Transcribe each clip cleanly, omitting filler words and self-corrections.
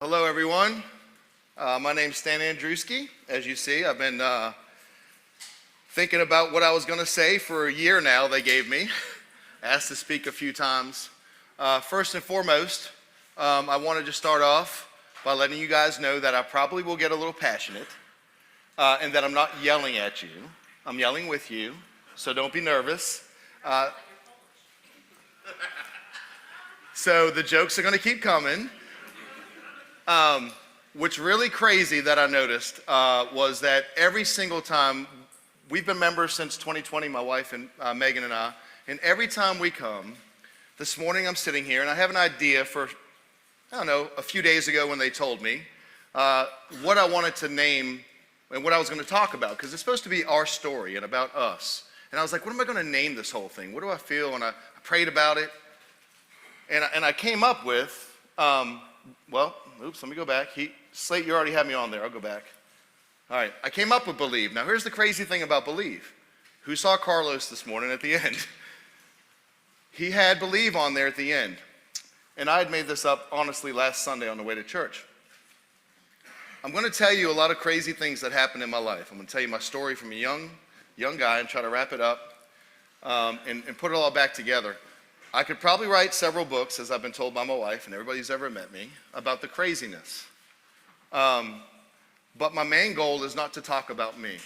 Hello, everyone. My name's Stan Andruski. As you see, I've been thinking about what I was going to say for a year now. They gave me, asked to speak a few times. First and foremost, I wanted to start off by letting you guys know that I probably will get a little passionate and that I'm not yelling at you. I'm yelling with you, so don't be nervous. So the jokes are going to keep coming. What's really crazy that I noticed was that every single time, we've been members since 2020, my wife and Megan and I, and every time we come, this morning I'm sitting here and I have an idea for, a few days ago when they told me what I wanted to name and what I was going to talk about, because it's supposed to be our story and about us. And I was like, what am I going to name this whole thing? What do I feel? And I prayed about it, and I came up with, let me go back. Slate, you already had me on there. I'll go back. All right, I came up with Believe. Now, here's the crazy thing about Believe. Who saw Carlos this morning at the end? He had Believe on there at the end. And I had made this up, honestly, last Sunday on the way to church. I'm going to tell you a lot of crazy things that happened in my life. I'm going to tell you my story from a young guy and try to wrap it up and put it all back together. I could probably write several books, as I've been told by my wife and everybody who's ever met me, about the craziness. But my main goal is not to talk about me.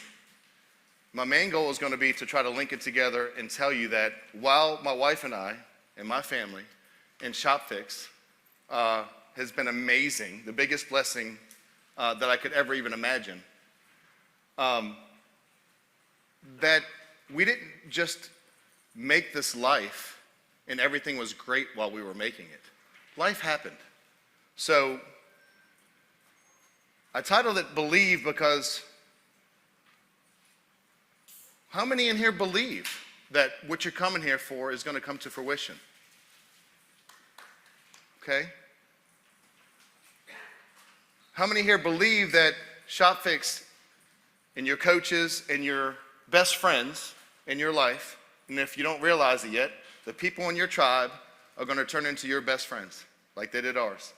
My main goal is going to be to try to link it together and tell you that while my wife and I and my family and Shop Fix has been amazing, the biggest blessing that I could ever even imagine, that we didn't just make this life and everything was great while we were making it. Life happened. So I titled it Believe because how many in here believe that what you're coming here for is going to come to fruition? Okay? How many here believe that Shop Fix and your coaches and your best friends in your life, and if you don't realize it yet, the people in your tribe are going to turn into your best friends, like they did ours?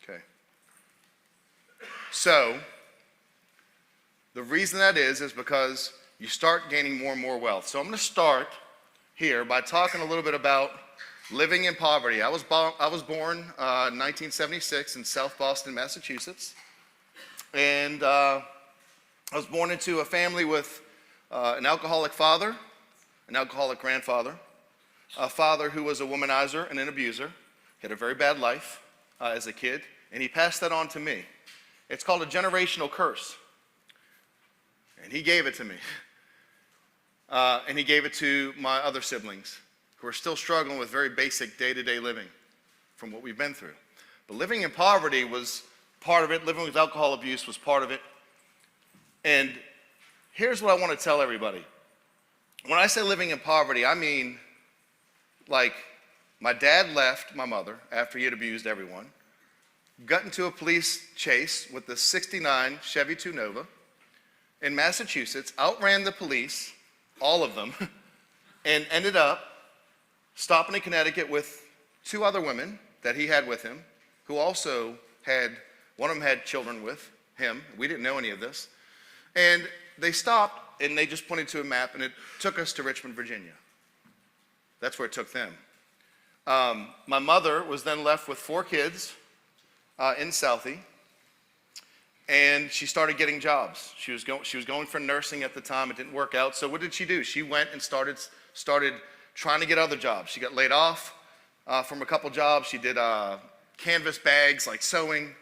Okay. So, the reason that is because you start gaining more and more wealth. So I'm going to start here by talking a little bit about living in poverty. I was born in 1976 in South Boston, Massachusetts. And I was born into a family with an alcoholic father, an alcoholic grandfather, a father who was a womanizer and an abuser. He had a very bad life as a kid, and he passed that on to me. It's called a generational curse, and he gave it to me. And he gave it to my other siblings, who are still struggling with very basic day-to-day living from what we've been through. But living in poverty was part of it. Living with alcohol abuse was part of it. And here's what I want to tell everybody. When I say living in poverty, I mean, like, my dad left my mother after he had abused everyone, got into a police chase with the '69 Chevy 2 Nova in Massachusetts, outran the police, all of them, and ended up stopping in Connecticut with two other women that he had with him, who also one of them had children with him. We didn't know any of this. And they stopped, and they just pointed to a map, and it took us to Richmond, Virginia. That's where it took them. My mother was then left with 4 kids in Southie, and she started getting jobs. She was going for nursing at the time. It didn't work out. So what did she do? She went and started trying to get other jobs. She got laid off from a couple jobs. She did canvas bags, like sewing.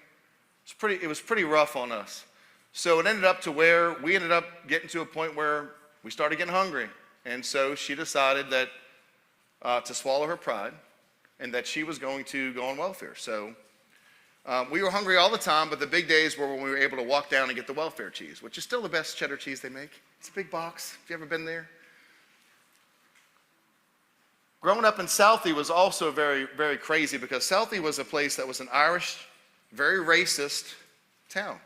It was pretty rough on us. So it ended up to where we ended up getting to a point where we started getting hungry. And so she decided that to swallow her pride and that she was going to go on welfare. So we were hungry all the time, but the big days were when we were able to walk down and get the welfare cheese, which is still the best cheddar cheese they make. It's a big box. Have you ever been there? Growing up in Southie was also very, very crazy because Southie was a place that was an Irish, very racist town.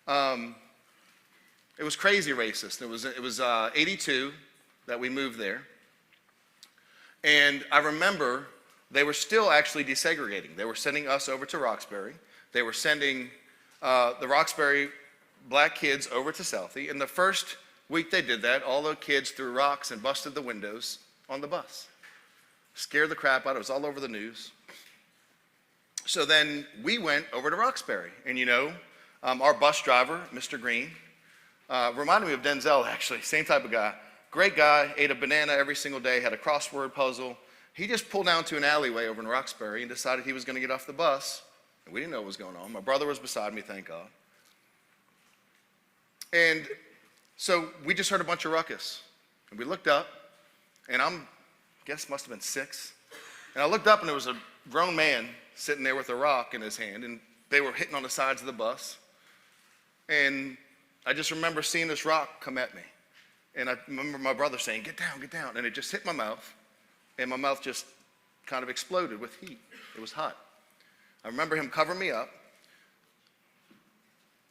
It was crazy racist. It was 82 that we moved there. And I remember they were still actually desegregating. They were sending us over to Roxbury. They were sending the Roxbury black kids over to Southie. And the first week they did that, all the kids threw rocks and busted the windows on the bus. Scared the crap out. It was all over the news. So then we went over to Roxbury. And you know, our bus driver, Mr. Green, reminded me of Denzel, actually. Same type of guy. Great guy, ate a banana every single day, had a crossword puzzle. He just pulled down to an alleyway over in Roxbury and decided he was going to get off the bus. And we didn't know what was going on. My brother was beside me, thank God. And so we just heard a bunch of ruckus. And we looked up, and I guess must have been 6. And I looked up, and there was a grown man sitting there with a rock in his hand, and they were hitting on the sides of the bus. And I just remember seeing this rock come at me. And I remember my brother saying, get down, get down. And it just hit my mouth, and my mouth just kind of exploded with heat. It was hot. I remember him covering me up.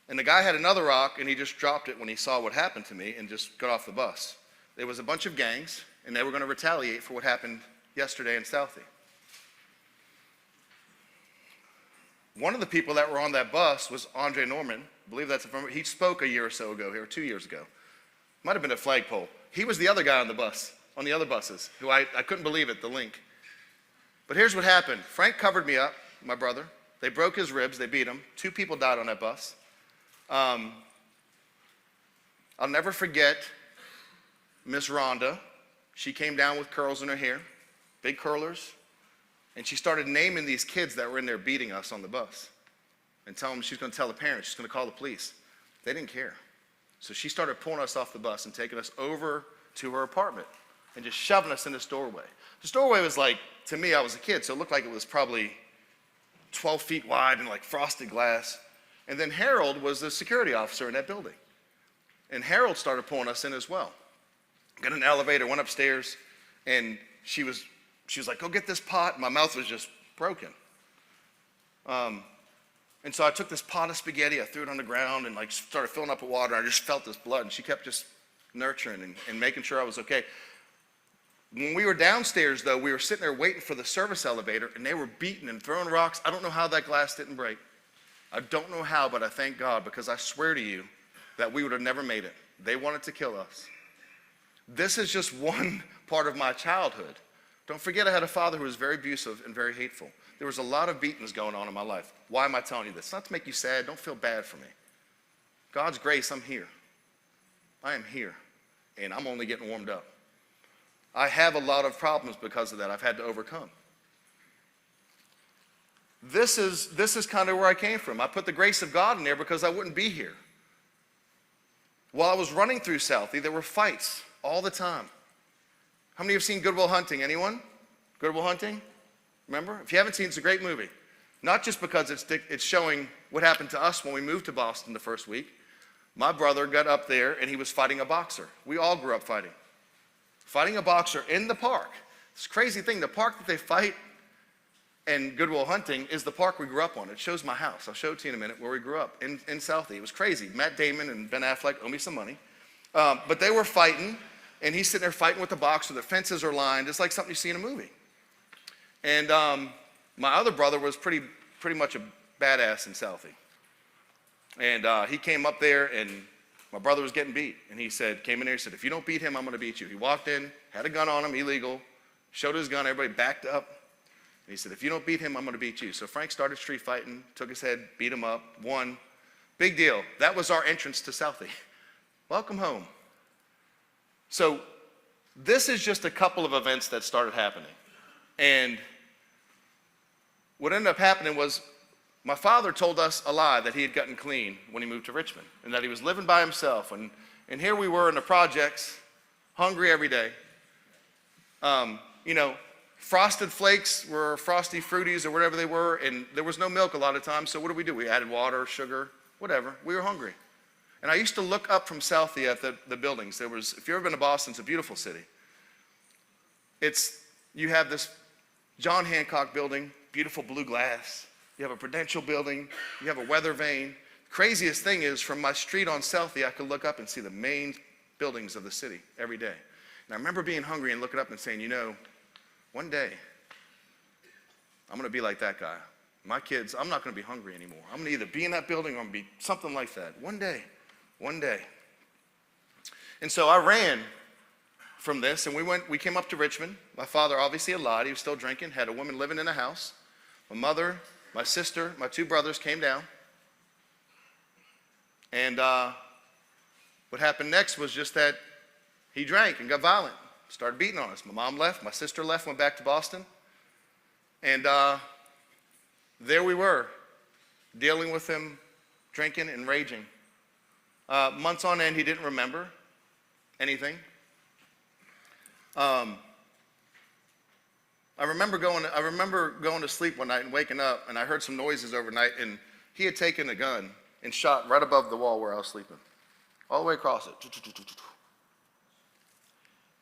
And the guy had another rock, and he just dropped it when he saw what happened to me and just got off the bus. There was a bunch of gangs, and they were going to retaliate for what happened yesterday in Southie. One of the people that were on that bus was Andre Norman. I believe that's he spoke a year or so ago here, 2 years ago. Might have been a flagpole. He was the other guy on the bus, on the other buses, who I couldn't believe it, the link. But here's what happened. Frank covered me up, my brother. They broke his ribs, they beat him. 2 people died on that bus. I'll never forget Miss Rhonda. She came down with curls in her hair, big curlers, and she started naming these kids that were in there beating us on the bus and telling them she's going to tell the parents, she's going to call the police. They didn't care. So she started pulling us off the bus and taking us over to her apartment and just shoving us in this doorway. This doorway was like, to me, I was a kid, so it looked like it was probably 12 feet wide and like frosted glass. And then Harold was the security officer in that building. And Harold started pulling us in as well. Got an elevator, went upstairs, and she was like, go get this pot. My mouth was just broken. And so I took this pot of spaghetti, I threw it on the ground, and like started filling up with water. I just felt this blood, and she kept just nurturing and making sure I was okay. When we were downstairs, though, we were sitting there waiting for the service elevator, and they were beating and throwing rocks. I don't know how that glass didn't break. I don't know how, but I thank God, because I swear to you that we would have never made it. They wanted to kill us. This is just one part of my childhood. Don't forget I had a father who was very abusive and very hateful. There was a lot of beatings going on in my life. Why am I telling you this? It's not to make you sad. Don't feel bad for me. God's grace, I'm here. I am here, and I'm only getting warmed up. I have a lot of problems because of that I've had to overcome. This is kind of where I came from. I put the grace of God in there because I wouldn't be here. While I was running through Southie, there were fights all the time. How many have seen Good Will Hunting? Anyone? Good Will Hunting? Remember? If you haven't seen it, it's a great movie. Not just because it's showing what happened to us when we moved to Boston the first week. My brother got up there and he was fighting a boxer. We all grew up fighting. Fighting a boxer in the park. This crazy thing, the park that they fight in Good Will Hunting is the park we grew up on. It shows my house. I'll show it to you in a minute where we grew up in Southie. It was crazy. Matt Damon and Ben Affleck owe me some money. But they were fighting, and he's sitting there fighting with the boxer. The fences are lined. It's like something you see in a movie. And my other brother was pretty much a badass in Southie. And he came up there, and my brother was getting beat. And he came in there, he said, if you don't beat him, I'm going to beat you. He walked in, had a gun on him, illegal, showed his gun, everybody backed up. And he said, if you don't beat him, I'm going to beat you. So Frank started street fighting, took his head, beat him up, won. Big deal. That was our entrance to Southie. Welcome home. So this is just a couple of events that started happening. And what ended up happening was my father told us a lie that he had gotten clean when he moved to Richmond and that he was living by himself. And here we were in the projects, hungry every day. Frosted Flakes were Frosty Fruities or whatever they were, and there was no milk a lot of times, so what did? We added water, sugar, whatever. We were hungry. And I used to look up from Southie at the buildings. If you've ever been to Boston, it's a beautiful city. You have this John Hancock building, beautiful blue glass. You have a Prudential building. You have a weather vane. Craziest thing is, from my street on Southie, I could look up and see the main buildings of the city every day. And I remember being hungry and looking up and saying, one day, I'm going to be like that guy. My kids, I'm not going to be hungry anymore. I'm going to either be in that building or I'm going to be something like that. One day. And so I ran from this, and we came up to Richmond. My father obviously had lied. He was still drinking, had a woman living in the house. My mother, my sister, my two brothers came down. And what happened next was just that he drank and got violent, started beating on us. My mom left, my sister left, went back to Boston. And there we were, dealing with him, drinking and raging. Months on end, he didn't remember anything. I remember going to sleep one night and waking up, and I heard some noises overnight, and he had taken a gun and shot right above the wall where I was sleeping, all the way across it.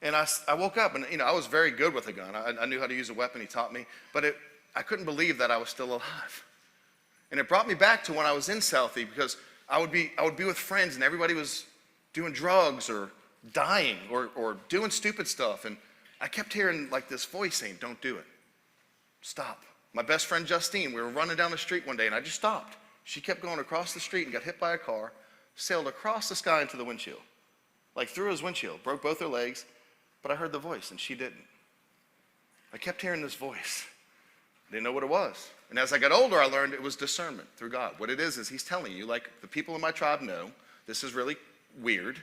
And I woke up, and I was very good with a gun. I knew how to use a weapon. He taught me, but I couldn't believe that I was still alive. And it brought me back to when I was in Southie, because I would be with friends, and everybody was doing drugs or dying or doing stupid stuff. And I kept hearing like this voice saying, don't do it. Stop. My best friend Justine, we were running down the street one day, and I just stopped. She kept going across the street and got hit by a car, sailed across the sky into the windshield, like through his windshield, broke both her legs, but I heard the voice, and she didn't. I kept hearing this voice. I didn't know what it was. And as I got older, I learned it was discernment through God. What it is he's telling you, like the people in my tribe know, this is really weird.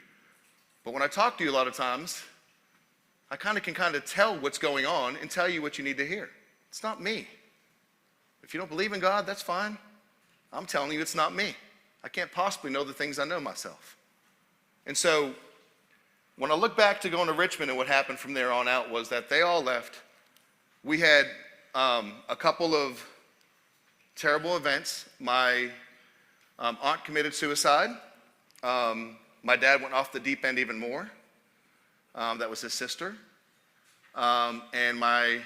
But when I talk to you a lot of times, I can tell what's going on and tell you what you need to hear. It's not me. If you don't believe in God, that's fine. I'm telling you it's not me. I can't possibly know the things I know myself. And so when I look back to going to Richmond, and what happened from there on out was that they all left. We had a couple of terrible events. My aunt committed suicide. My dad went off the deep end even more. That was his sister. And my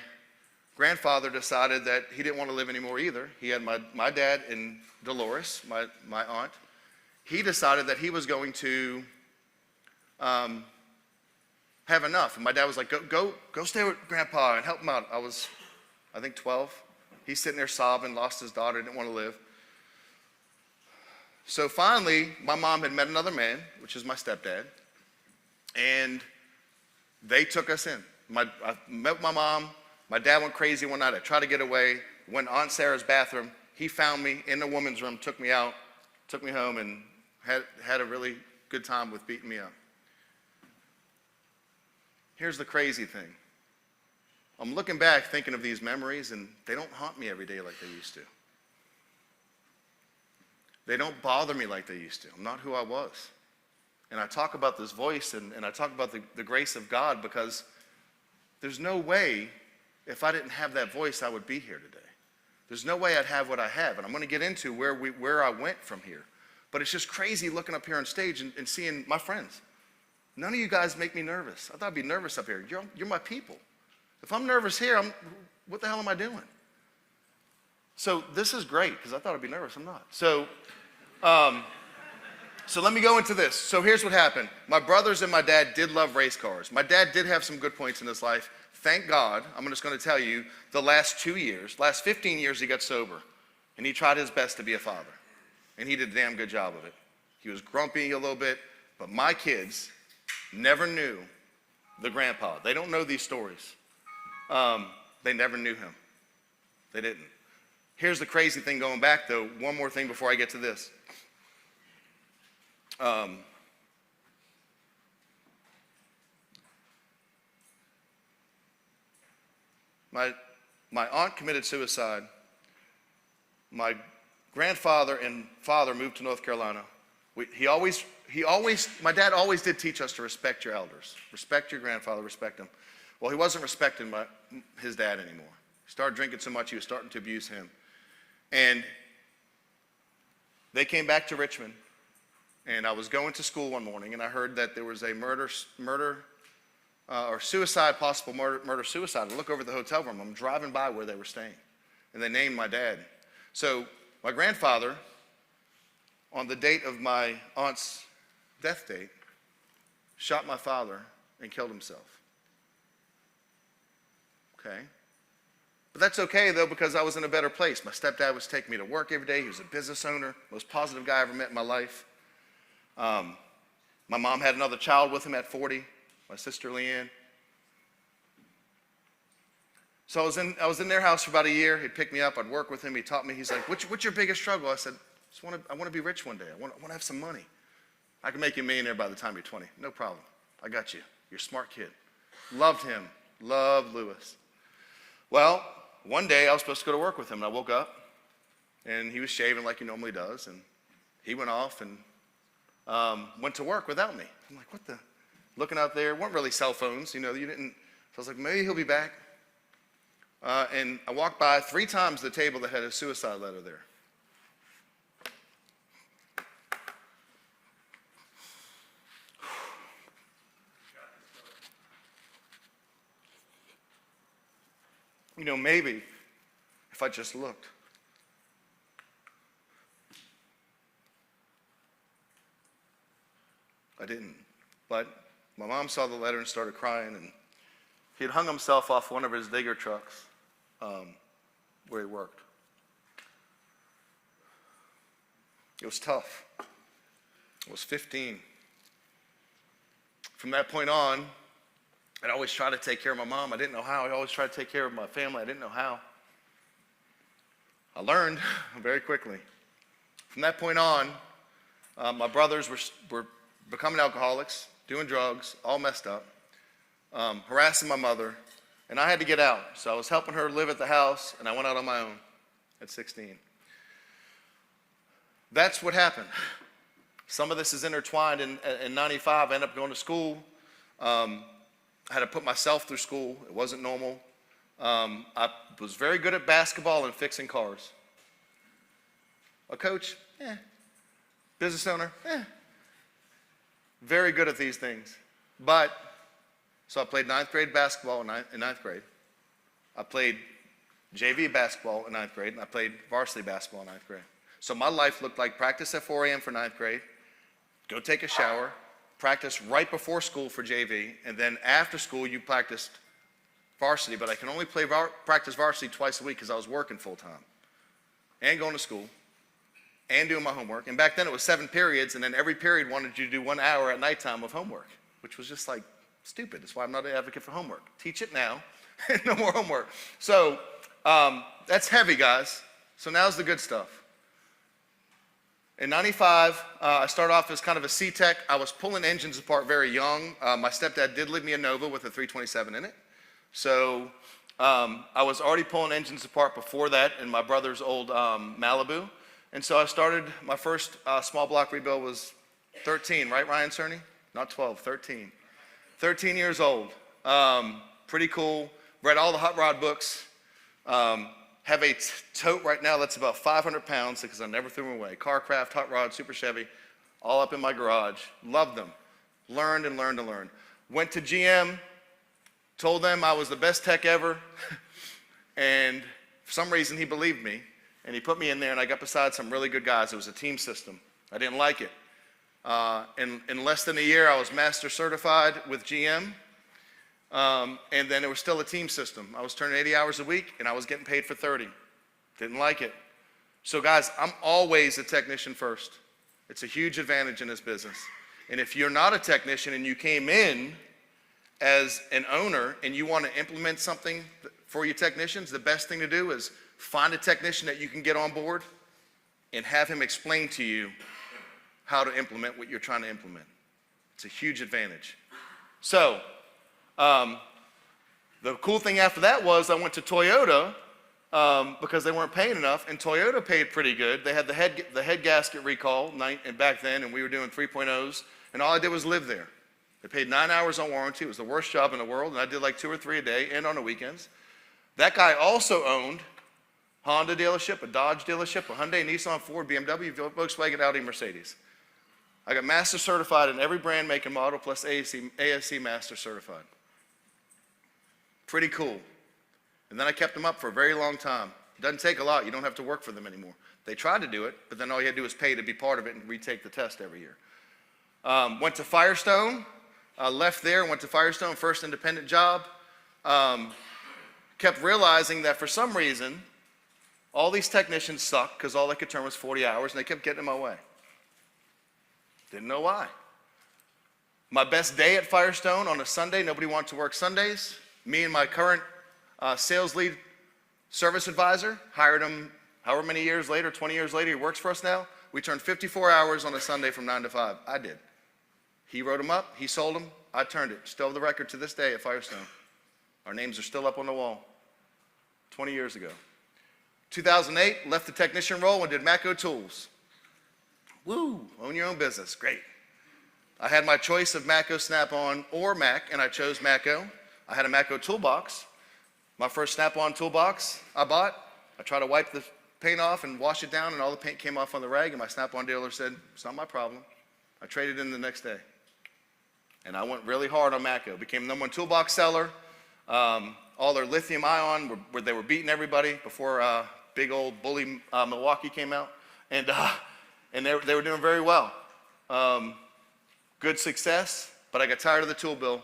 grandfather decided that he didn't want to live anymore either. He had my dad and Dolores, my aunt. He decided that he was going to have enough. And my dad was like, go stay with Grandpa and help him out. I was, I think, 12. He's sitting there sobbing, lost his daughter, didn't want to live. So finally, my mom had met another man, which is my stepdad, and they took us in. I met my mom. My dad went crazy one night. I tried to get away, went to Aunt Sarah's bathroom. He found me in the woman's room, took me out, took me home, and had a really good time with beating me up. Here's the crazy thing. I'm looking back thinking of these memories, and they don't haunt me every day like they used to. They don't bother me like they used to. I'm not who I was. And I talk about this voice, and I talk about the grace of God, because there's no way, if I didn't have that voice, I would be here today. There's no way I'd have what I have. And I'm going to get into where I went from here. But it's just crazy looking up here on stage and seeing my friends. None of you guys make me nervous. I thought I'd be nervous up here. You're my people. If I'm nervous here, what the hell am I doing? So this is great, because I thought I'd be nervous. I'm not. So let me go into this. So here's what happened. My brothers and my dad did love race cars. My dad did have some good points in his life. Thank God, I'm just going to tell you, the last 15 years he got sober. And he tried his best to be a father. And he did a damn good job of it. He was grumpy a little bit, but my kids never knew the grandpa. They don't know these stories. They never knew him. They didn't. Here's the crazy thing going back, though. One more thing before I get to this. My aunt committed suicide. My grandfather and father moved to North Carolina. My dad always did teach us to respect your elders. Respect your grandfather, respect him. Well, he wasn't respecting his dad anymore. He started drinking so much, he was starting to abuse him. And they came back to Richmond, and I was going to school one morning, and I heard that there was a possible murder-suicide. I look over the hotel room. I'm driving by where they were staying, and they named my dad. So my grandfather, on the date of my aunt's death date, shot my father and killed himself. Okay? But that's okay, though, because I was in a better place. My stepdad was taking me to work every day. He was a business owner, most positive guy I ever met in my life. My mom had another child with him at 40, my sister Leanne. So I was in their house for about a year. He'd pick me up. I'd work with him. He taught me. He's like, what's your biggest struggle? I said, I want to be rich one day. I want to have some money. I can make you a millionaire by the time you're 20. No problem. I got you. You're a smart kid. Loved him. Loved Lewis. Well, one day I was supposed to go to work with him, and I woke up, and he was shaving like he normally does, and he went off and went to work without me. I'm like, what the? Looking out there, weren't really cell phones, you didn't. So I was like, maybe he'll be back. And I walked by 3 times the table that had a suicide letter there. Maybe if I just looked. I didn't. But my mom saw the letter and started crying, and he had hung himself off one of his digger trucks where he worked. It was tough. I was 15. From that point on, I'd always try to take care of my mom. I didn't know how. I always tried to take care of my family. I didn't know how. I learned very quickly. From that point on, my brothers were becoming alcoholics, doing drugs, all messed up, harassing my mother, and I had to get out. So I was helping her live at the house, and I went out on my own at 16. That's what happened. Some of this is intertwined. In 95, I ended up going to school. I had to put myself through school. It wasn't normal. I was very good at basketball and fixing cars. A coach, business owner, very good at these things. So I played 9th grade basketball in 9th grade. I played JV basketball in 9th grade, and I played varsity basketball in 9th grade. So my life looked like practice at 4 a.m. for 9th grade, go take a shower, practice right before school for JV, and then after school you practiced varsity, but I can only practice varsity twice a week because I was working full time and going to school and doing my homework. And back then it was 7 periods, and then every period wanted you to do 1 hour at nighttime of homework, which was just like stupid. That's why I'm not an advocate for homework. Teach it now, no more homework. So that's heavy, guys. So now's the good stuff. In 95, I started off as kind of a C-Tech. I was pulling engines apart very young. My stepdad did leave me a Nova with a 327 in it. So I was already pulling engines apart before that in my brother's old Malibu. And so I started, my first small block rebuild was 13, right, Ryan Cerny? Not 12, 13. 13 years old. Pretty cool. Read all the hot rod books. Have a tote right now that's about 500 pounds because I never threw them away. Carcraft, Hot Rod, Super Chevy, all up in my garage. Loved them. Learned and learned and learned. Went to GM, told them I was the best tech ever, and for some reason he believed me, and he put me in there, and I got beside some really good guys. It was a team system. I didn't like it. In less than a year, I was master certified with GM. And then it was still a team system. I was turning 80 hours a week, and I was getting paid for 30. Didn't like it. So guys, I'm always a technician first. It's a huge advantage in this business. And if you're not a technician and you came in as an owner and you want to implement something for your technicians, the best thing to do is find a technician that you can get on board and have him explain to you how to implement what you're trying to implement. It's a huge advantage. So, the cool thing after that was I went to Toyota because they weren't paying enough, and Toyota paid pretty good. They had the head gasket recall and back then, and we were doing 3.0s, and all I did was live there. They paid 9 hours on warranty. It was the worst job in the world, and I did like 2 or 3 a day and on the weekends. That guy also owned Honda dealership, a Dodge dealership, a Hyundai, Nissan, Ford, BMW, Volkswagen, Audi, Mercedes. I got master certified in every brand, make, and model, plus ASC master certified. Pretty cool. And then I kept them up for a very long time. It doesn't take a lot. You don't have to work for them anymore. They tried to do it, but then all you had to do was pay to be part of it and retake the test every year. Went to Firestone, left there, went to Firestone, first independent job. kept realizing that for some reason, all these technicians sucked because all they could turn was 40 hours, and they kept getting in my way. Didn't know why. My best day at Firestone on a Sunday, nobody wanted to work Sundays. Me and my current sales lead service advisor, hired him however many years later, 20 years later, he works for us now. We turned 54 hours on a Sunday from 9 to 5. I did. He wrote them up, he sold them, I turned it. Still have the record to this day at Firestone. Our names are still up on the wall, 20 years ago. 2008, left the technician role and did Matco Tools. Woo, own your own business, great. I had my choice of Matco, Snap-on, or Mac, and I chose Matco. I had a Matco toolbox. My first Snap-on toolbox I bought. I tried to wipe the paint off and wash it down, and all the paint came off on the rag, and my Snap-on dealer said, it's not my problem. I traded in the next day. And I went really hard on Matco. Became the #1 toolbox seller. All their lithium ion, where they were beating everybody before big old bully Milwaukee came out. And they were doing very well. Good success, but I got tired of the tool bill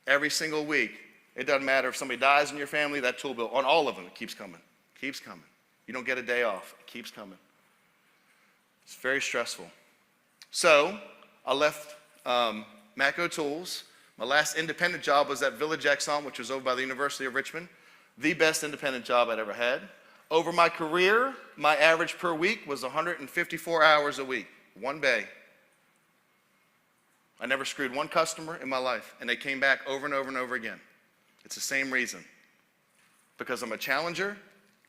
every single week. It doesn't matter if somebody dies in your family, that tool bill, on all of them, it keeps coming, keeps coming. You don't get a day off, it keeps coming. It's very stressful. So I left Matco Tools. My last independent job was at Village Exxon, which was over by the University of Richmond. The best independent job I'd ever had. Over my career, my average per week was 154 hours a week, one bay. I never screwed one customer in my life, and they came back over and over and over again. It's the same reason. Because I'm a challenger,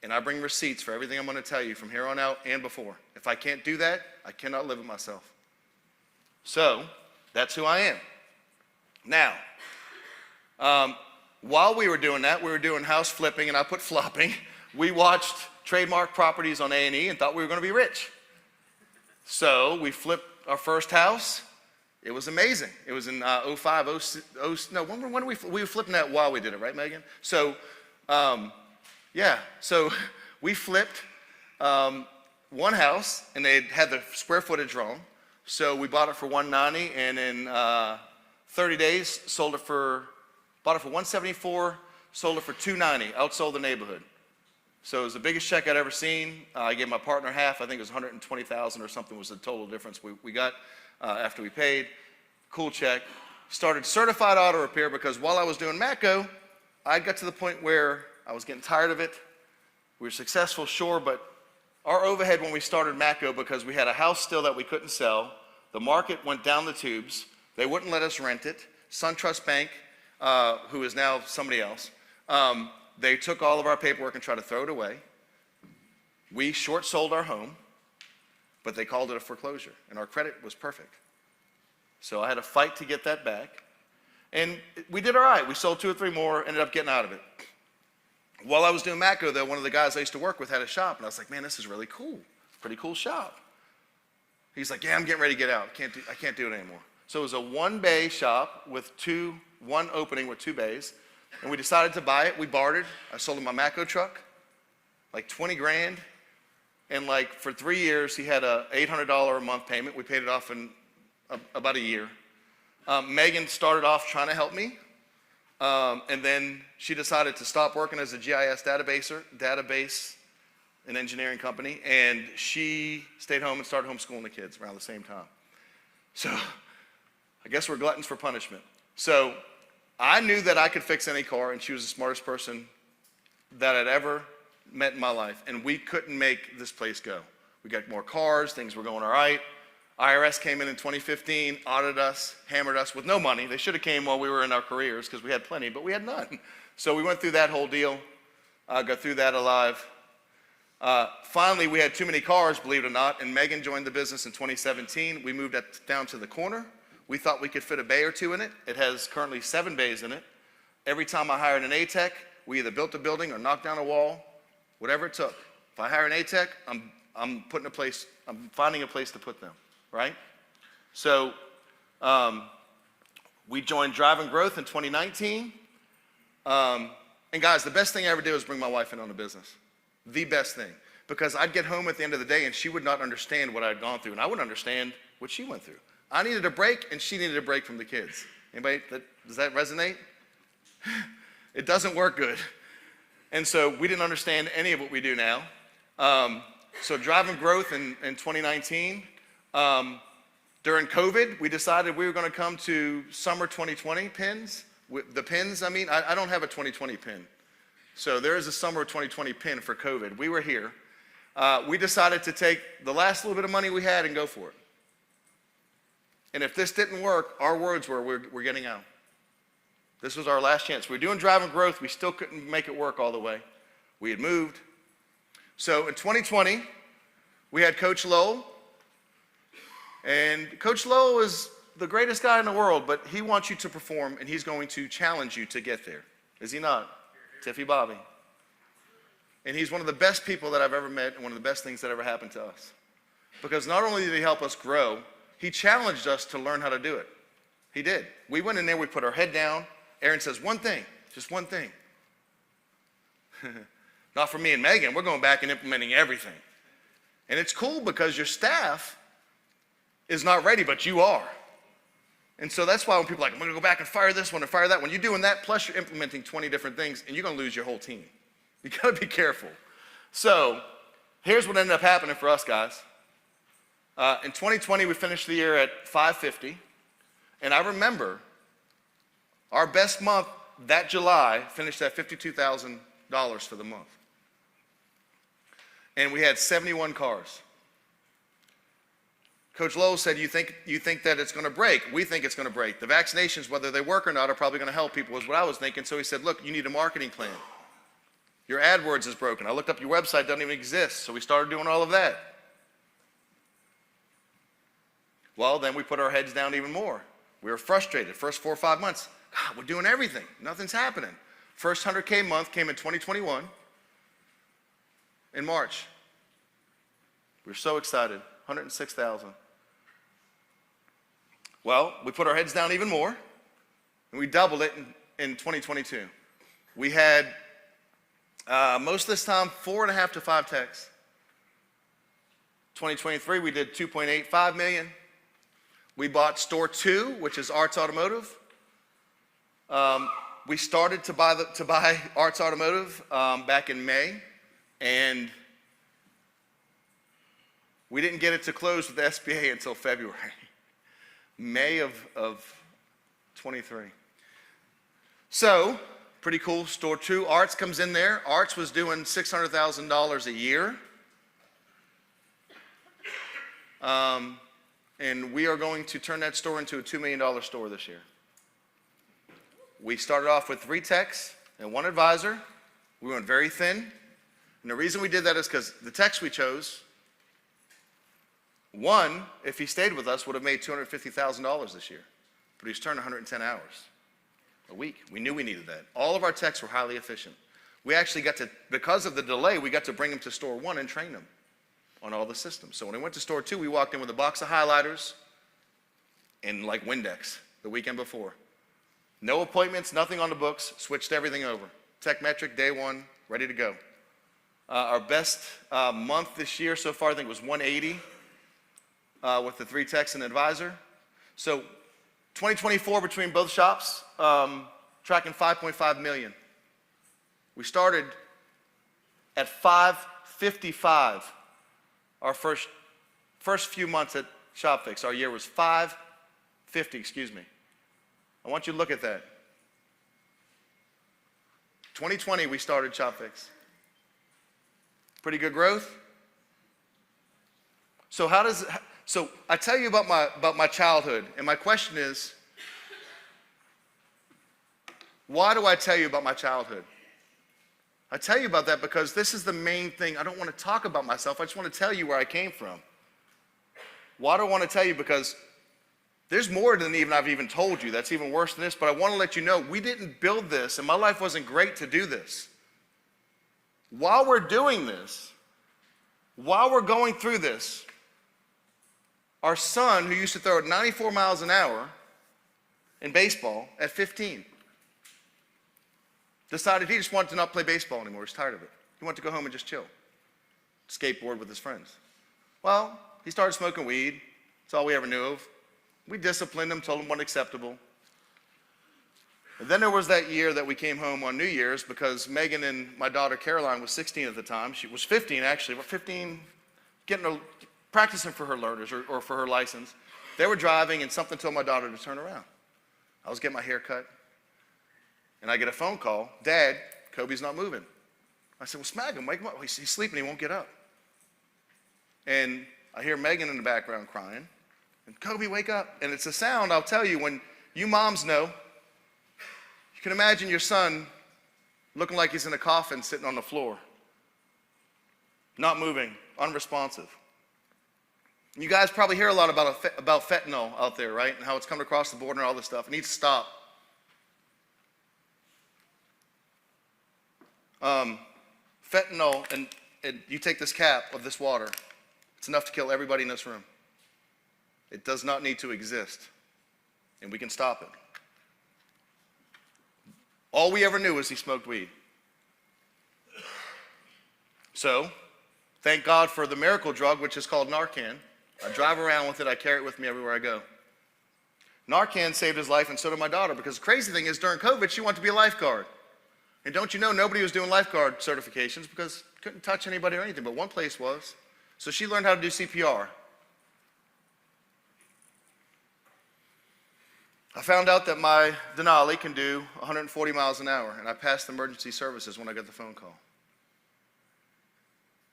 and I bring receipts for everything I'm going to tell you from here on out and before. If I can't do that, I cannot live with myself. So, that's who I am. Now, while we were doing that, we were doing house flipping, and I put flopping. We watched Trademark Properties on A&E and thought we were going to be rich. So we flipped our first house. It was amazing. It was in 05, when did we were flipping that while we did it, right, Megan? So, yeah, so we flipped one house, and they had the square footage wrong. So we bought it for $190, and in 30 days, bought it for $174, sold it for $290, outsold the neighborhood. So it was the biggest check I'd ever seen. I gave my partner half. I think it was $120,000 or something was the total difference we got after we paid. Cool check. Started certified auto repair because while I was doing Matco, I got to the point where I was getting tired of it. We were successful, sure, but our overhead when we started Matco, because we had a house still that we couldn't sell, the market went down the tubes. They wouldn't let us rent it. SunTrust Bank, who is now somebody else, they took all of our paperwork and tried to throw it away. We short sold our home, but they called it a foreclosure, and our credit was perfect. So I had to fight to get that back. And we did all right. We sold 2 or 3 more, ended up getting out of it. While I was doing Matco, though, one of the guys I used to work with had a shop, and I was like, man, this is really cool. Pretty cool shop. He's like, yeah, I'm getting ready to get out. I can't do it anymore. So it was a 1-bay shop with one opening with 2 bays. And we decided to buy it. We bartered. I sold him my Matco truck, like 20 grand. And like for 3 years, he had a $800 a month payment. We paid it off in about a year. Megan started off trying to help me. And then she decided to stop working as a GIS database and engineering company. And she stayed home and started homeschooling the kids around the same time. So I guess we're gluttons for punishment. So I knew that I could fix any car, and she was the smartest person that I'd ever met in my life, and we couldn't make this place go. We got more cars, things were going all right. IRS came in 2015, audited us, hammered us with no money. They should have came while we were in our careers because we had plenty, but we had none. So we went through that whole deal, got through that alive. Finally, we had too many cars, believe it or not, and Megan joined the business in 2017. We moved down to the corner. We thought we could fit a bay or 2 in it. It has currently 7 bays in it. Every time I hired an A-Tech, we either built a building or knocked down a wall, whatever it took. If I hire an A-Tech, I'm finding a place to put them, right? So we joined Drive and Growth in 2019. And guys, the best thing I ever did was bring my wife in on the business. The best thing. Because I'd get home at the end of the day and she would not understand what I'd gone through, and I wouldn't understand what she went through. I needed a break, and she needed a break from the kids. Anybody, does that resonate? It doesn't work good. And so we didn't understand any of what we do now. So driving growth in 2019, during COVID, we decided we were going to come to summer 2020 pins. The pins, I don't have a 2020 pin. So there is a summer 2020 pin for COVID. We were here. We decided to take the last little bit of money we had and go for it. And if this didn't work, our words were, we're getting out. This was our last chance. We were doing driving growth. We still couldn't make it work all the way. We had moved. So in 2020, we had Coach Lowell. And Coach Lowell is the greatest guy in the world, but he wants you to perform, and he's going to challenge you to get there. Is he not? Tiffy Bobby. And he's one of the best people that I've ever met, and one of the best things that ever happened to us. Because not only did he help us grow, he challenged us to learn how to do it. He did. We went in there, we put our head down. Aaron says, one thing, just one thing. Not for me and Megan, we're going back and implementing everything. And it's cool because your staff is not ready, but you are. And so that's why when people are like, I'm going to go back and fire this one and fire that one, you're doing that, plus you're implementing 20 different things, and you're going to lose your whole team. You got to be careful. So here's what ended up happening for us, guys. In 2020, we finished the year at 550. And I remember our best month that July finished at $52,000 for the month. And we had 71 cars. Coach Lowell said, you think that it's going to break? We think it's going to break. The vaccinations, whether they work or not, are probably going to help people, is what I was thinking. So he said, look, you need a marketing plan. Your AdWords is broken. I looked up your website, doesn't even exist. So we started doing all of that. Well, then we put our heads down even more. We were frustrated. First 4 or 5 months, God, we're doing everything. Nothing's happening. First 100K month came in 2021 in March. We were so excited, 106,000. Well, we put our heads down even more, and we doubled it in 2022. We had, most of this time, 4.5 to 5 techs. 2023, we did 2.85 million. We bought store 2, which is Arts Automotive. We started to buy Arts Automotive back in May, and we didn't get it to close with the SBA until February, May of 23. So, pretty cool. Store 2, Arts comes in there. Arts was doing $600,000 a year. And we are going to turn that store into a $2 million store this year. We started off with 3 techs and 1 advisor. We went very thin. And the reason we did that is because the techs we chose, one, if he stayed with us, would have made $250,000 this year. But he's turned 110 hours a week. We knew we needed that. All of our techs were highly efficient. We actually got to, because of the delay, we got to bring them to store 1 and train them on all the systems. So when we went to store 2, we walked in with a box of highlighters and like Windex the weekend before. No appointments, nothing on the books, switched everything over. Techmetric, day 1, ready to go. Our best month this year so far, I think, was 180 with the 3 techs and advisor. So 2024 between both shops, tracking 5.5 million. We started at 555. Our first few months at ShopFix, our year was 550, excuse me. I want you to look at that. 2020, we started ShopFix. Pretty good growth. So I tell you about my childhood, and my question is, why do I tell you about my childhood? I tell you about that because this is the main thing. I don't want to talk about myself. I just want to tell you where I came from. Why do I want to tell you? Because there's more than I've even told you. That's even worse than this. But I want to let you know we didn't build this, and my life wasn't great to do this. While we're doing this, while we're going through this, our son, who used to throw at 94 miles an hour in baseball at 15, decided he just wanted to not play baseball anymore. He was tired of it. He wanted to go home and just chill, skateboard with his friends. Well, he started smoking weed. That's all we ever knew of. We disciplined him, told him what acceptable. And then there was that year that we came home on New Year's because Megan and my daughter Caroline was 16 at the time. She was 15 actually, but 15, practicing for her learners or for her license. They were driving and something told my daughter to turn around. I was getting my hair cut and I get a phone call, Dad, Kobe's not moving. I said, well, smack him, wake him up. He's sleeping, he won't get up. And I hear Megan in the background crying, and Kobe, wake up. And it's a sound, I'll tell you, when you moms know, you can imagine your son looking like he's in a coffin sitting on the floor, not moving, unresponsive. You guys probably hear a lot about fentanyl out there, right? And how it's coming across the border and all this stuff. It needs to stop. Fentanyl, and you take this cap of this water, it's enough to kill everybody in this room. It does not need to exist, and we can stop it. All we ever knew was he smoked weed. So, thank God for the miracle drug, which is called Narcan. I drive around with it, I carry it with me everywhere I go. Narcan saved his life, and so did my daughter, because the crazy thing is, during COVID, she wanted to be a lifeguard. And don't you know, nobody was doing lifeguard certifications because couldn't touch anybody or anything, but one place was. So she learned how to do CPR. I found out that my Denali can do 140 miles an hour, and I passed emergency services when I got the phone call.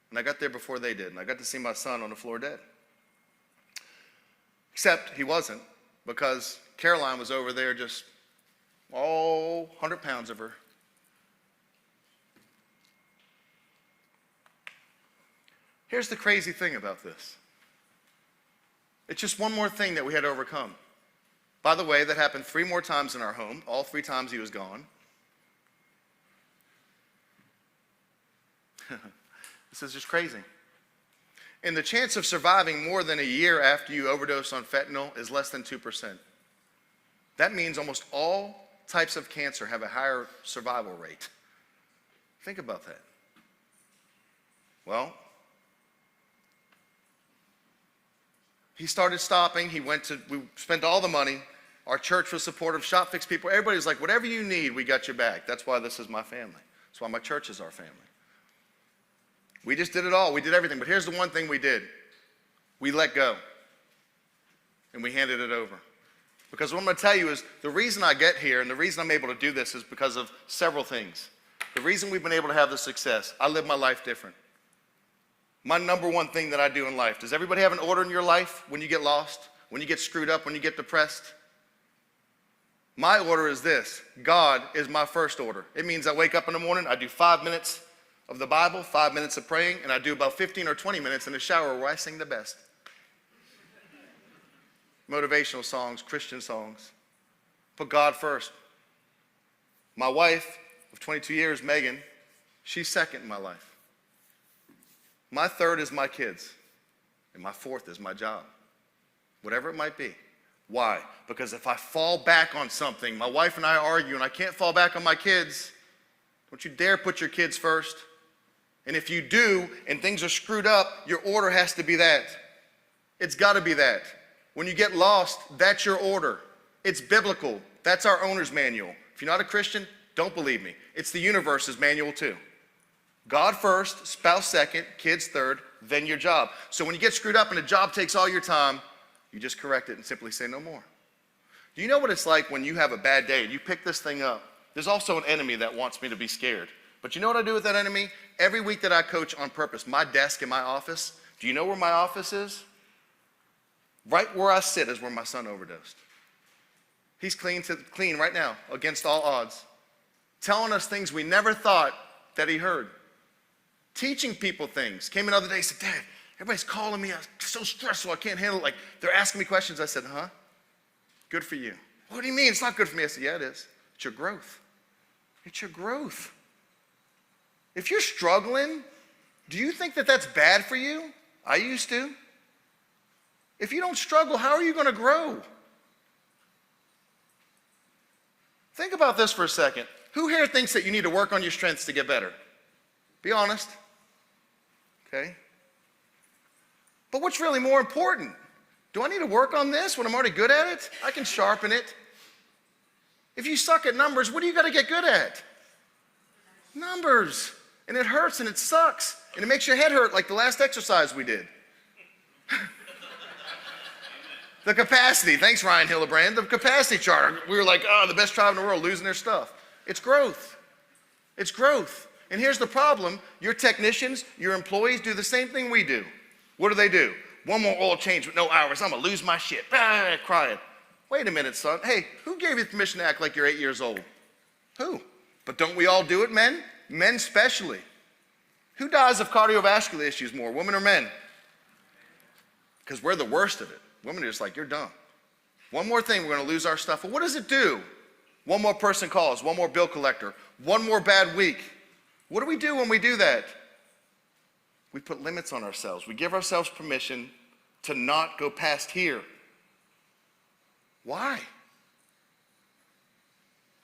And I got there before they did, and I got to see my son on the floor dead. Except he wasn't, because Caroline was over there just, 100 pounds of her. Here's the crazy thing about this. It's just one more thing that we had to overcome. By the way, that happened 3 more times in our home. All 3 times he was gone. This is just crazy. And the chance of surviving more than a year after you overdose on fentanyl is less than 2%. That means almost all types of cancer have a higher survival rate. Think about that. Well, he started stopping. We spent all the money. Our church was supportive, shop fix people. Everybody was like, whatever you need, we got your back. That's why this is my family. That's why my church is our family. We just did it all. We did everything. But here's the one thing we did. We let go. And we handed it over. Because what I'm going to tell you is the reason I get here and the reason I'm able to do this is because of several things. The reason we've been able to have this success, I live my life different. My number one thing that I do in life, does everybody have an order in your life when you get lost, when you get screwed up, when you get depressed? My order is this: God is my first order. It means I wake up in the morning, I do 5 minutes of the Bible, 5 minutes of praying, and I do about 15 or 20 minutes in the shower where I sing the best. Motivational songs, Christian songs. Put God first. My wife of 22 years, Megan, she's second in my life. My third is my kids, and my fourth is my job, whatever it might be. Why? Because if I fall back on something, my wife and I argue, and I can't fall back on my kids, don't you dare put your kids first. And if you do, and things are screwed up, your order has to be that. It's got to be that. When you get lost, that's your order. It's biblical. That's our owner's manual. If you're not a Christian, don't believe me. It's the universe's manual too. God first, spouse second, kids third, then your job. So when you get screwed up and a job takes all your time, you just correct it and simply say no more. Do you know what it's like when you have a bad day and you pick this thing up? There's also an enemy that wants me to be scared. But you know what I do with that enemy? Every week that I coach on purpose, my desk in my office, do you know where my office is? Right where I sit is where my son overdosed. He's clean right now, against all odds. Telling us things we never thought that he heard. Teaching people things. Came in the other day, said, Dad, everybody's calling me. I'm so stressful, I can't handle it. Like, they're asking me questions. I said, good for you. What do you mean? It's not good for me. I said, yeah, it is. It's your growth. It's your growth. If you're struggling, do you think that that's bad for you? I used to. If you don't struggle, how are you going to grow? Think about this for a second. Who here thinks that you need to work on your strengths to get better? Be honest. Okay? But what's really more important? Do I need to work on this when I'm already good at it? I can sharpen it. If you suck at numbers, what do you got to get good at? Numbers. And it hurts and it sucks. And it makes your head hurt like the last exercise we did. The capacity. Thanks, Ryan Hillebrand. The capacity chart. We were like, oh, the best tribe in the world losing their stuff. It's growth. It's growth. And here's the problem. Your technicians, your employees do the same thing we do. What do? One more oil change with no hours. I'm going to lose my shit. Crying. Wait a minute, son. Hey, who gave you permission to act like you're 8 years old? Who? But don't we all do it, men? Men especially. Who dies of cardiovascular issues more, women or men? Because we're the worst of it. Women are just like, you're dumb. One more thing, we're going to lose our stuff. Well, what does it do? One more person calls, one more bill collector, one more bad week. What do we do when we do that? We put limits on ourselves. We give ourselves permission to not go past here. Why?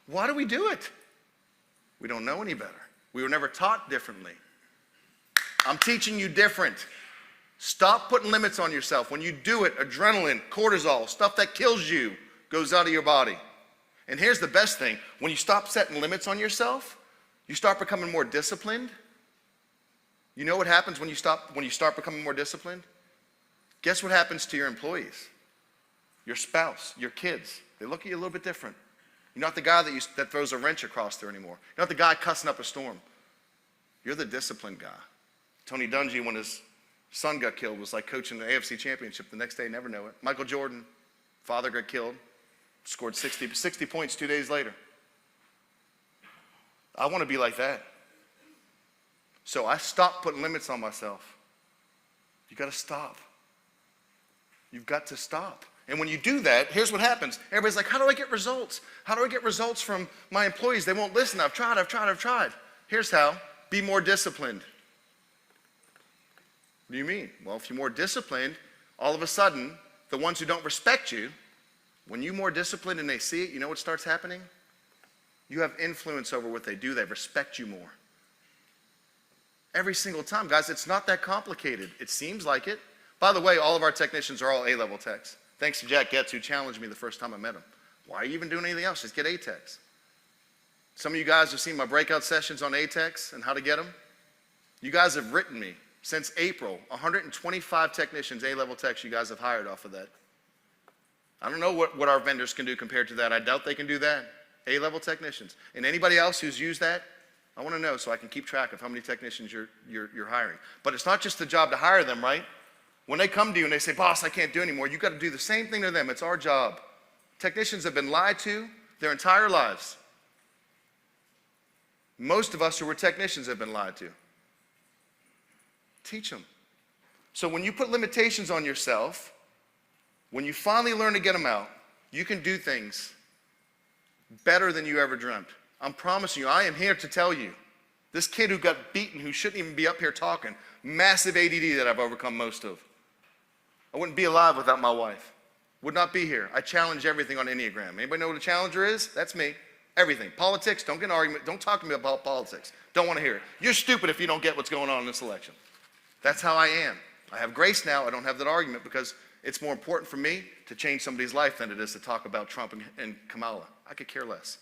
Why do we do it? We don't know any better. We were never taught differently. I'm teaching you different. Stop putting limits on yourself. When you do it, adrenaline, cortisol, stuff that kills you goes out of your body. And here's the best thing. When you stop setting limits on yourself, you start becoming more disciplined. You know what happens when you start becoming more disciplined? Guess what happens to your employees? Your spouse, your kids. They look at you a little bit different. You're not the guy that throws a wrench across there anymore. You're not the guy cussing up a storm. You're the disciplined guy. Tony Dungy, when his son got killed, was like coaching the AFC Championship the next day, never know it. Michael Jordan, father got killed, scored 60 points 2 days later. I want to be like that. So I stopped putting limits on myself. You got to stop. You've got to stop. And when you do that, here's what happens. Everybody's like, how do I get results? How do I get results from my employees? They won't listen. I've tried. Here's how. Be more disciplined. What do you mean? Well, if you're more disciplined, all of a sudden, the ones who don't respect you, when you're more disciplined and they see it, you know what starts happening? You have influence over what they do. They respect you more. Every single time. Guys, it's not that complicated. It seems like it. By the way, all of our technicians are all A-level techs. Thanks to Jack Getz, who challenged me the first time I met him. Why are you even doing anything else? Just get A-techs. Some of you guys have seen my breakout sessions on A-techs and how to get them. You guys have written me since April, 125 technicians, A-level techs you guys have hired off of that. I don't know what our vendors can do compared to that. I doubt they can do that. A-level technicians. And anybody else who's used that, I want to know so I can keep track of how many technicians you're hiring. But it's not just the job to hire them, right? When they come to you and they say, boss, I can't do anymore, you've got to do the same thing to them. It's our job. Technicians have been lied to their entire lives. Most of us who were technicians have been lied to. Teach them. So when you put limitations on yourself, when you finally learn to get them out, you can do things better than you ever dreamt. I'm promising you, I am here to tell you. This kid who got beaten, who shouldn't even be up here talking, massive ADD that I've overcome most of. I wouldn't be alive without my wife. Would not be here. I challenge everything on Enneagram. Anybody know what a challenger is? That's me. Everything. Politics, don't get an argument. Don't talk to me about politics. Don't want to hear it. You're stupid if you don't get what's going on in this election. That's how I am. I have grace now. I don't have that argument because it's more important for me to change somebody's life than it is to talk about Trump and Kamala. I could care less.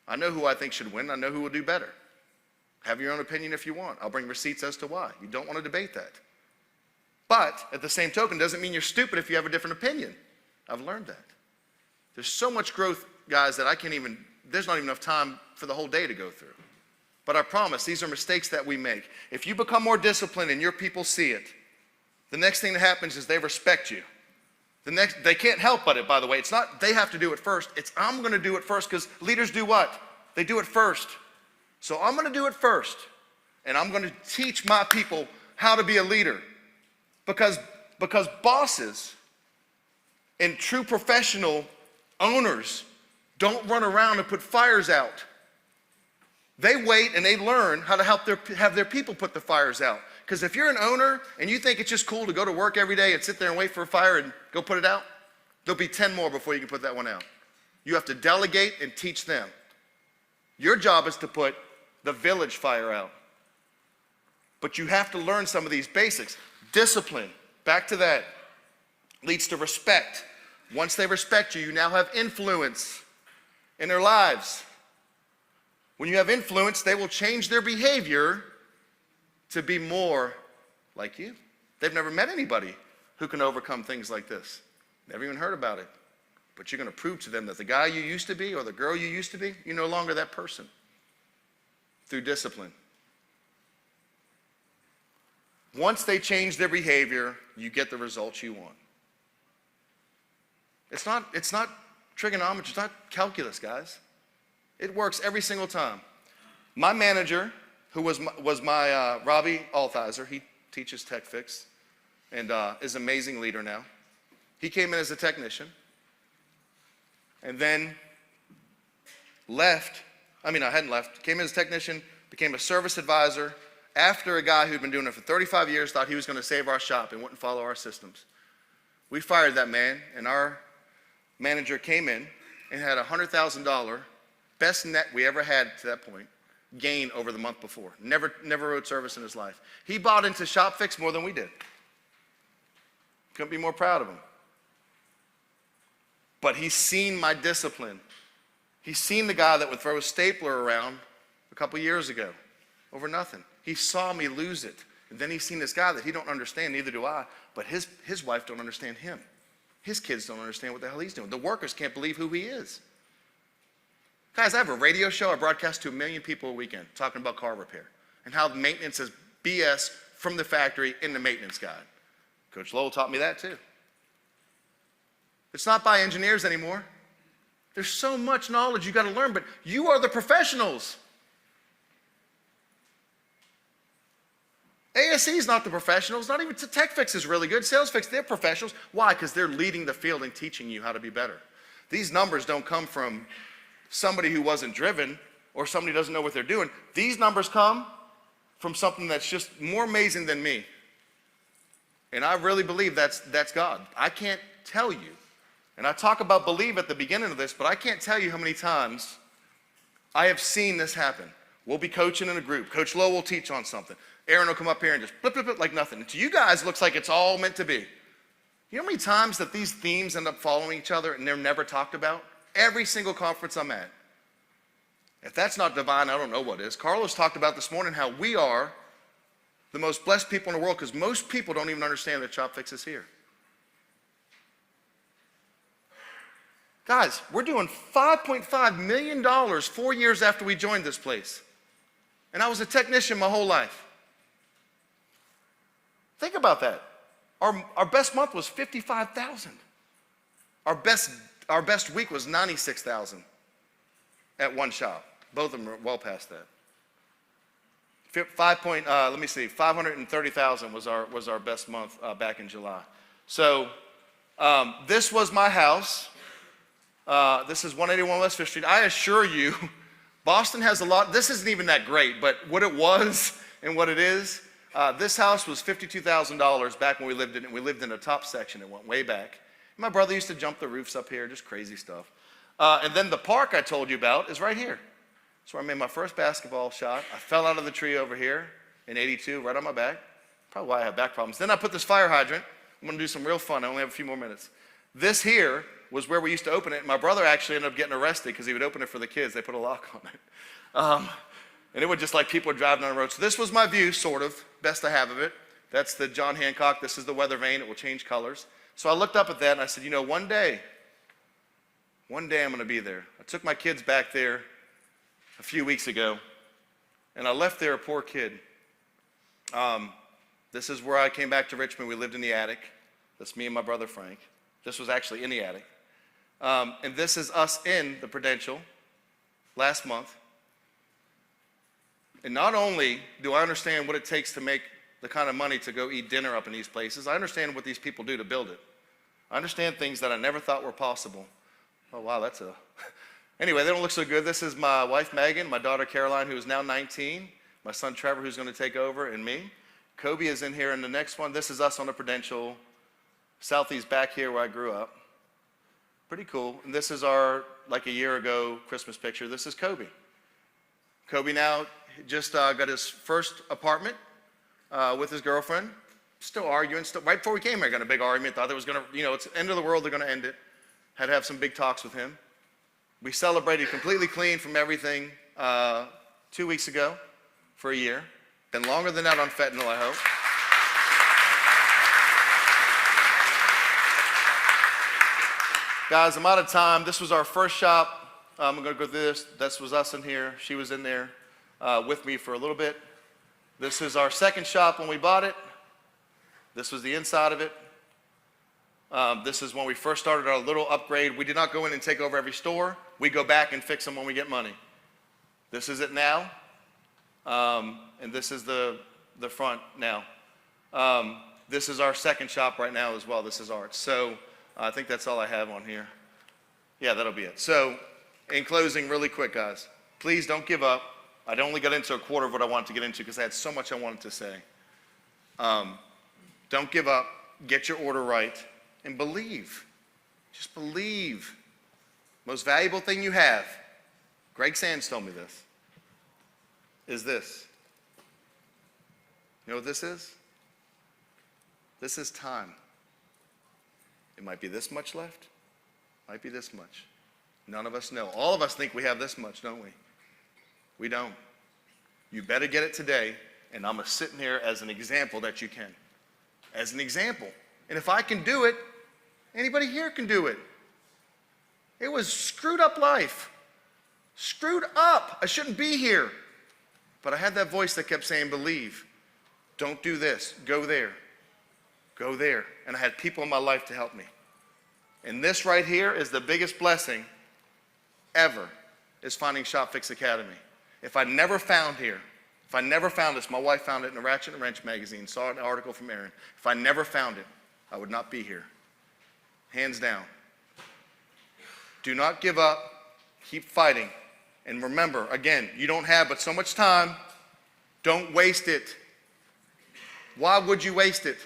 I know who I think should win. I know who will do better. Have your own opinion if you want. I'll bring receipts as to why. You don't want to debate that. But at the same token, doesn't mean you're stupid if you have a different opinion. I've learned that. There's so much growth, guys, that there's not even enough time for the whole day to go through. But I promise, these are mistakes that we make. If you become more disciplined and your people see it, the next thing that happens is they respect you. They can't help but it, by the way. It's not they have to do it first. It's I'm going to do it first because leaders do what? They do it first. So I'm going to do it first. And I'm going to teach my people how to be a leader. Because bosses and true professional owners don't run around and put fires out. They wait and they learn how to have their people put the fires out. Because if you're an owner and you think it's just cool to go to work every day and sit there and wait for a fire and go put it out, there'll be 10 more before you can put that one out. You have to delegate and teach them. Your job is to put the village fire out. But you have to learn some of these basics. Discipline, back to that, leads to respect. Once they respect you, you now have influence. in their lives. When you have influence, they will change their behavior to be more like you. They've never met anybody who can overcome things like this. Never even heard about it. But you're going to prove to them that the guy you used to be or the girl you used to be, you're no longer that person through discipline. Once they change their behavior, you get the results you want. It's not trigonometry, it's not calculus, guys. It works every single time. My manager, who was my Robbie Althizer, he teaches Tech Fix and is an amazing leader now. He came in as a technician and then hadn't left, came in as a technician, became a service advisor after a guy who'd been doing it for 35 years thought he was going to save our shop and wouldn't follow our systems. We fired that man, and our manager came in and had $100,000, best net we ever had to that point, gain over the month before. Never rode service in his life. He bought into Shop Fix more than we did. Couldn't be more proud of him. But he's seen my discipline. He's seen the guy that would throw a stapler around a couple years ago over nothing. He saw me lose it. And then he's seen this guy that he don't understand, neither do I, but his wife don't understand him. His kids don't understand what the hell he's doing. The workers can't believe who he is. Guys, I have a radio show. I broadcast to 1 million people a weekend talking about car repair and how the maintenance is BS from the factory in the maintenance guide. Coach Lowell taught me that too. It's not by engineers anymore. There's so much knowledge you got to learn, but you are the professionals. ASE is not the professionals, not even Tech Fix is really good. Sales Fix, they're professionals. Why? Because they're leading the field and teaching you how to be better. These numbers don't come from somebody who wasn't driven or somebody who doesn't know what they're doing. These numbers come from something that's just more amazing than me. And I really believe that's God. I can't tell you. And I talk about believe at the beginning of this, but I can't tell you how many times I have seen this happen. We'll be coaching in a group. Coach Lowe will teach on something. Aaron will come up here and just blip, blip, blip like nothing. And to you guys, it looks like it's all meant to be. You know how many times that these themes end up following each other and they're never talked about? Every single conference I'm at. If that's not divine, I don't know what is. Carlos talked about this morning how we are the most blessed people in the world because most people don't even understand that Shop Fix is here. Guys, we're doing $5.5 million 4 years after we joined this place. And I was a technician my whole life. Think about that. Our best month was $55,000. Our best week was $96,000 at one shop. Both of them are well past that. 530,000 was our best month back in July. So this was my house. This is 181 West 5th Street. I assure you, Boston has a lot. This isn't even that great, but what it was and what it is, this house was $52,000 back when we lived in it. We lived in a top section. It went way back. My brother used to jump the roofs up here, just crazy stuff. And then the park I told you about is right here. That's where I made my first basketball shot. I fell out of the tree over here in '82, right on my back. Probably why I have back problems. Then I put this fire hydrant. I'm going to do some real fun. I only have a few more minutes. This here was where we used to open it. My brother actually ended up getting arrested because he would open it for the kids. They put a lock on it. And it would just like people were driving on the road. So this was my view, sort of, best I have of it. That's the John Hancock. This is the weather vane. It will change colors. So I looked up at that and I said, you know, one day I'm going to be there. I took my kids back there a few weeks ago, and I left there a poor kid. This is where I came back to Richmond. We lived in the attic. That's me and my brother Frank. This was actually in the attic. And this is us in the Prudential last month. And not only do I understand what it takes to make the kind of money to go eat dinner up in these places, I understand what these people do to build it. I understand things that I never thought were possible. Oh, wow, that's a... Anyway, they don't look so good. This is my wife, Megan, my daughter, Caroline, who is now 19, my son, Trevor, who's going to take over, and me. Kobe is in here in the next one. This is us on the Prudential. Southeast back here where I grew up. Pretty cool. And this is our, like a year ago, Christmas picture. This is Kobe. Kobe now just got his first apartment with his girlfriend. Still arguing. Right before we came here, got a big argument. Thought it was going to, it's the end of the world. They're going to end it. Had to have some big talks with him. We celebrated completely clean from everything 2 weeks ago for a year. Been longer than that on fentanyl, I hope. Guys, I'm out of time. This was our first shop. I'm going to go through this. This was us in here. She was in there with me for a little bit. This is our second shop when we bought it. This was the inside of it. This is when we first started our little upgrade. We did not go in and take over every store. We go back and fix them when we get money. This is it now. And this is the front now. This is our second shop right now as well. This is ours. So I think that's all I have on here. Yeah, that'll be it. So in closing, really quick, guys, please don't give up. I only got into a quarter of what I wanted to get into because I had so much I wanted to say. Don't give up. Get your order right. And believe. Just believe. Most valuable thing you have, Greg Sands told me this, is this. You know what this is? This is time. It might be this much left. Might be this much. None of us know. All of us think we have this much, don't we? We don't. You better get it today, and I'm sitting here as an example that you can. As an example. And if I can do it, anybody here can do it. It was screwed up life. Screwed up. I shouldn't be here. But I had that voice that kept saying, believe. Don't do this. Go there. Go there. And I had people in my life to help me. And this right here is the biggest blessing ever, is finding Shop Fix Academy. If I never found here, if I never found this, my wife found it in the Ratchet and Wrench magazine, saw an article from Aaron. If I never found it, I would not be here. Hands down. Do not give up. Keep fighting. And remember, again, you don't have but so much time. Don't waste it. Why would you waste it?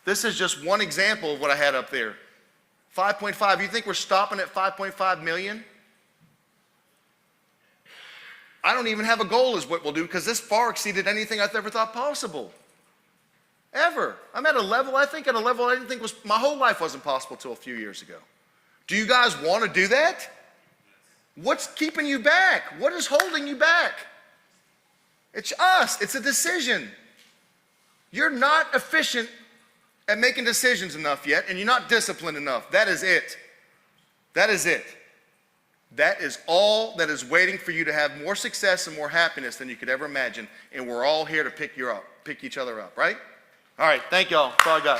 This is just one example of what I had up there. 5.5. You think we're stopping at 5.5 million? I don't even have a goal is what we'll do because this far exceeded anything I've ever thought possible. Ever. I'm at a level, I didn't think was, my whole life wasn't possible till a few years ago. Do you guys want to do that? What's keeping you back? What is holding you back? It's us. It's a decision. You're not efficient at making decisions enough yet, and you're not disciplined enough. That is it. That is it. That is all that is waiting for you to have more success and more happiness than you could ever imagine, and we're all here to pick each other up, right? All right, thank y'all. That's all I got.